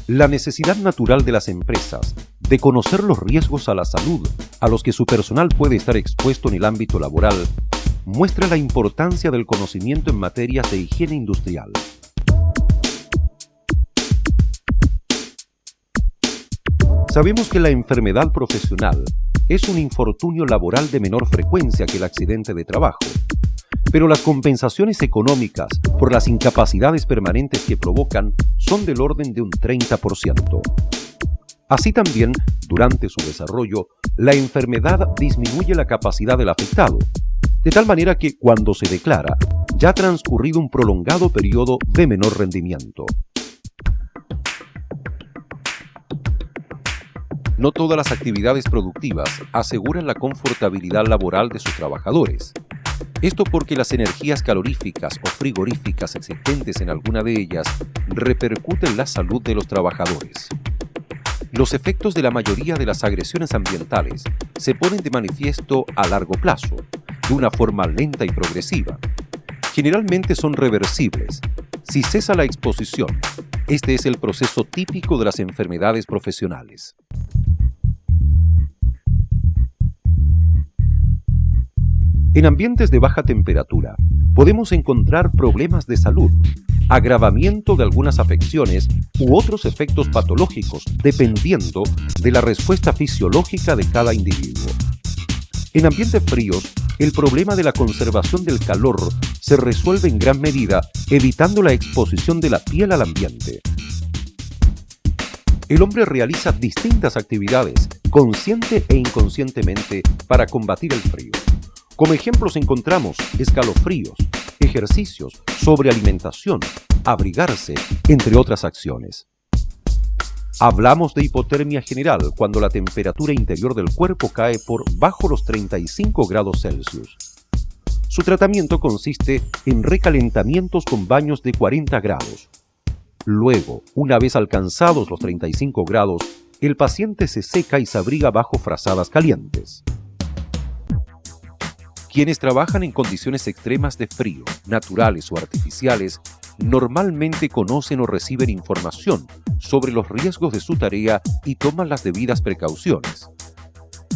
La necesidad natural de las empresas de conocer los riesgos a la salud a los que su personal puede estar expuesto en el ámbito laboral muestra la importancia del conocimiento en materias de higiene industrial. Sabemos que la enfermedad profesional es un infortunio laboral de menor frecuencia que el accidente de trabajo, pero las compensaciones económicas por las incapacidades permanentes que provocan son del orden de un 30%. Así también, durante su desarrollo, la enfermedad disminuye la capacidad del afectado, de tal manera que cuando se declara, ya ha transcurrido un prolongado periodo de menor rendimiento. No todas las actividades productivas aseguran la confortabilidad laboral de sus trabajadores. Esto porque las energías caloríficas o frigoríficas existentes en alguna de ellas repercuten en la salud de los trabajadores. Los efectos de la mayoría de las agresiones ambientales se ponen de manifiesto a largo plazo, de una forma lenta y progresiva. Generalmente son reversibles. Si cesa la exposición, este es el proceso típico de las enfermedades profesionales. En ambientes de baja temperatura, podemos encontrar problemas de salud, agravamiento de algunas afecciones u otros efectos patológicos, dependiendo de la respuesta fisiológica de cada individuo. En ambientes fríos, el problema de la conservación del calor se resuelve en gran medida evitando la exposición de la piel al ambiente. El hombre realiza distintas actividades, consciente e inconscientemente, para combatir el frío. Como ejemplos encontramos escalofríos, ejercicios, sobrealimentación, abrigarse, entre otras acciones. Hablamos de hipotermia general cuando la temperatura interior del cuerpo cae por bajo los 35 grados Celsius. Su tratamiento consiste en recalentamientos con baños de 40 grados. Luego, una vez alcanzados los 35 grados, el paciente se seca y se abriga bajo frazadas calientes. Quienes trabajan en condiciones extremas de frío, naturales o artificiales, normalmente conocen o reciben información sobre los riesgos de su tarea y toman las debidas precauciones.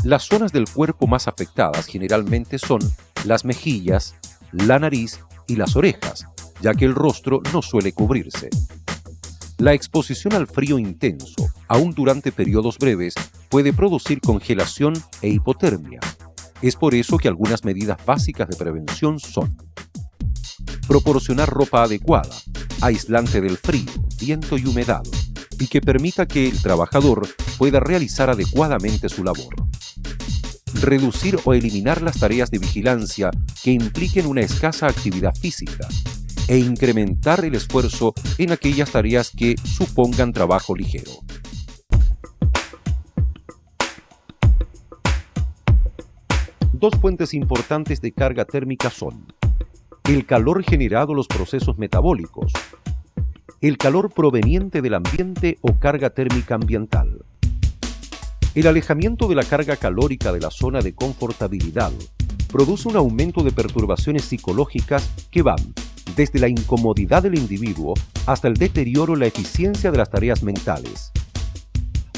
Las zonas del cuerpo más afectadas generalmente son las mejillas, la nariz y las orejas, ya que el rostro no suele cubrirse. La exposición al frío intenso, aún durante periodos breves, puede producir congelación e hipotermia. Es por eso que algunas medidas básicas de prevención son: proporcionar ropa adecuada, aislante del frío, viento y humedad, y que permita que el trabajador pueda realizar adecuadamente su labor. Reducir o eliminar las tareas de vigilancia que impliquen una escasa actividad física e incrementar el esfuerzo en aquellas tareas que supongan trabajo ligero. Dos fuentes importantes de carga térmica son el calor generado en los procesos metabólicos, el calor proveniente del ambiente o carga térmica ambiental. El alejamiento de la carga calórica de la zona de confortabilidad produce un aumento de perturbaciones psicológicas que van desde la incomodidad del individuo hasta el deterioro en la eficiencia de las tareas mentales.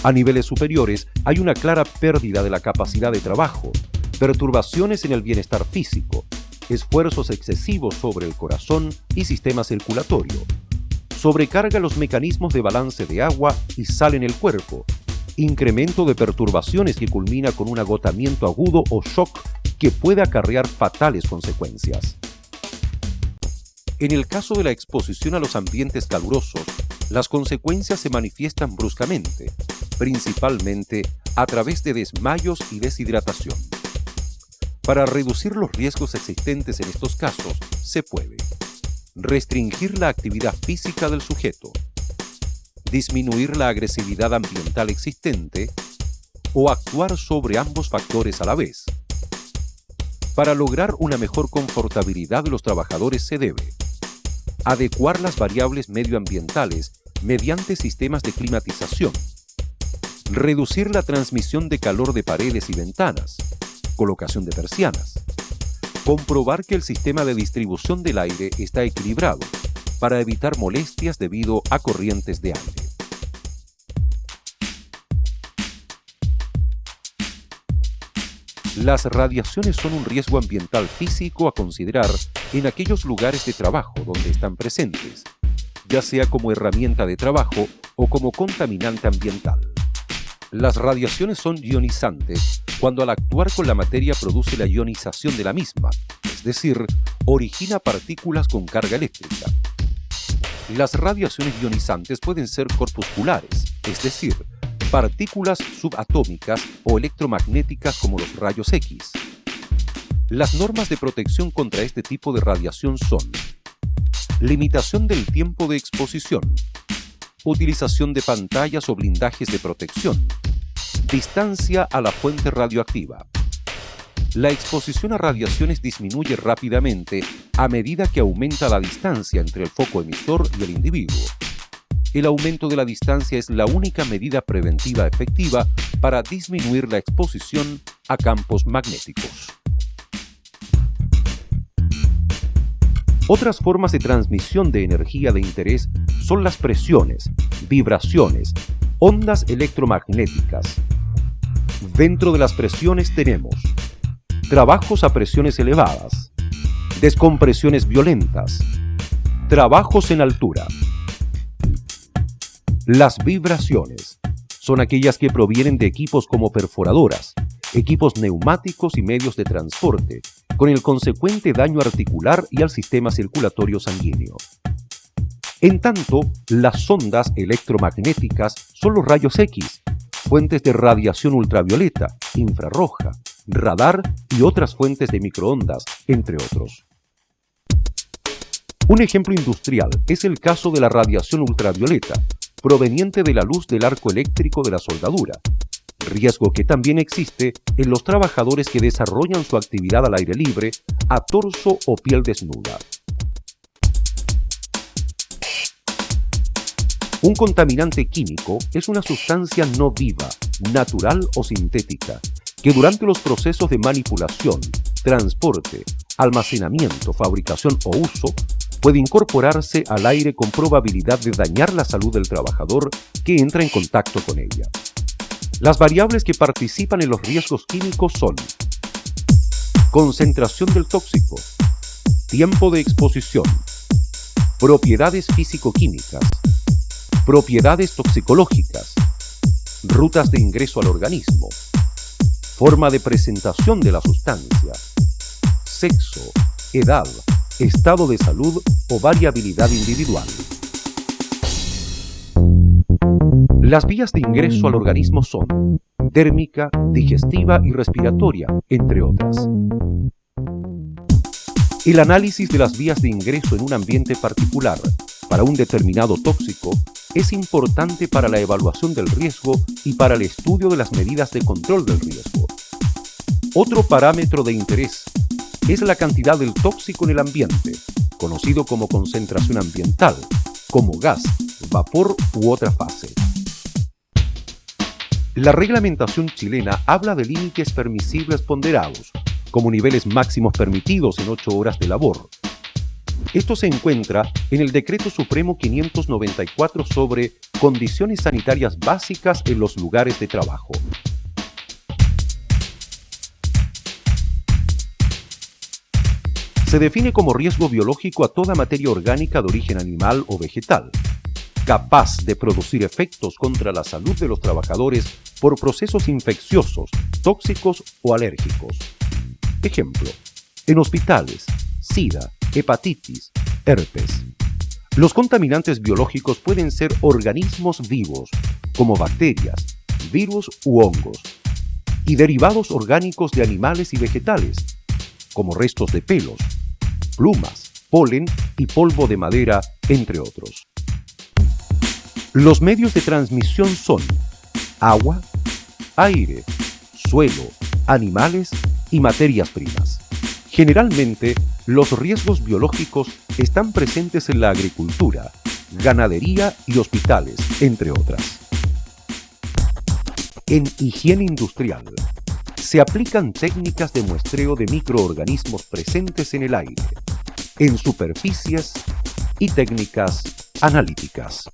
A niveles superiores hay una clara pérdida de la capacidad de trabajo, perturbaciones en el bienestar físico, esfuerzos excesivos sobre el corazón y sistema circulatorio, sobrecarga los mecanismos de balance de agua y sal en el cuerpo, incremento de perturbaciones que culmina con un agotamiento agudo o shock que puede acarrear fatales consecuencias. En el caso de la exposición a los ambientes calurosos, las consecuencias se manifiestan bruscamente, principalmente a través de desmayos y deshidratación. Para reducir los riesgos existentes en estos casos, se puede restringir la actividad física del sujeto, disminuir la agresividad ambiental existente o actuar sobre ambos factores a la vez. Para lograr una mejor confortabilidad de los trabajadores se debe adecuar las variables medioambientales mediante sistemas de climatización, reducir la transmisión de calor de paredes y ventanas, colocación de persianas, comprobar que el sistema de distribución del aire está equilibrado para evitar molestias debido a corrientes de aire. Las radiaciones son un riesgo ambiental físico a considerar en aquellos lugares de trabajo donde están presentes, ya sea como herramienta de trabajo o como contaminante ambiental. Las radiaciones son ionizantes cuando al actuar con la materia produce la ionización de la misma, es decir, origina partículas con carga eléctrica. Las radiaciones ionizantes pueden ser corpusculares, es decir, partículas subatómicas o electromagnéticas como los rayos X. Las normas de protección contra este tipo de radiación son: limitación del tiempo de exposición, utilización de pantallas o blindajes de protección, distancia a la fuente radioactiva. La exposición a radiaciones disminuye rápidamente a medida que aumenta la distancia entre el foco emisor y el individuo. El aumento de la distancia es la única medida preventiva efectiva para disminuir la exposición a campos magnéticos. Otras formas de transmisión de energía de interés son las presiones, vibraciones, ondas electromagnéticas. Dentro de las presiones tenemos trabajos a presiones elevadas, descompresiones violentas, trabajos en altura. Las vibraciones son aquellas que provienen de equipos como perforadoras, equipos neumáticos y medios de transporte, con el consecuente daño articular y al sistema circulatorio sanguíneo. En tanto, las ondas electromagnéticas son los rayos X, fuentes de radiación ultravioleta, infrarroja, radar y otras fuentes de microondas, entre otros. Un ejemplo industrial es el caso de la radiación ultravioleta, proveniente de la luz del arco eléctrico de la soldadura, riesgo que también existe en los trabajadores que desarrollan su actividad al aire libre, a torso o piel desnuda. Un contaminante químico es una sustancia no viva, natural o sintética, que durante los procesos de manipulación, transporte, almacenamiento, fabricación o uso, puede incorporarse al aire con probabilidad de dañar la salud del trabajador que entra en contacto con ella. Las variables que participan en los riesgos químicos son: concentración del tóxico, tiempo de exposición, propiedades físico-químicas, propiedades toxicológicas, rutas de ingreso al organismo, forma de presentación de la sustancia, sexo, edad, estado de salud o variabilidad individual. Las vías de ingreso al organismo son térmica, digestiva y respiratoria, entre otras. El análisis de las vías de ingreso en un ambiente particular para un determinado tóxico es importante para la evaluación del riesgo y para el estudio de las medidas de control del riesgo. Otro parámetro de interés es la cantidad del tóxico en el ambiente, conocido como concentración ambiental, como gas, vapor u otra fase. La reglamentación chilena habla de límites permisibles ponderados, como niveles máximos permitidos en 8 horas de labor. Esto se encuentra en el Decreto Supremo 594 sobre condiciones sanitarias básicas en los lugares de trabajo. Se define como riesgo biológico a toda materia orgánica de origen animal o vegetal, capaz de producir efectos contra la salud de los trabajadores por procesos infecciosos, tóxicos o alérgicos. Ejemplo, en hospitales, SIDA, hepatitis, herpes. Los contaminantes biológicos pueden ser organismos vivos, como bacterias, virus u hongos, y derivados orgánicos de animales y vegetales, como restos de pelos, plumas, polen y polvo de madera, entre otros. Los medios de transmisión son agua, aire, suelo, animales y materias primas. Generalmente, los riesgos biológicos están presentes en la agricultura, ganadería y hospitales, entre otras. En higiene industrial, se aplican técnicas de muestreo de microorganismos presentes en el aire, en superficies y técnicas analíticas.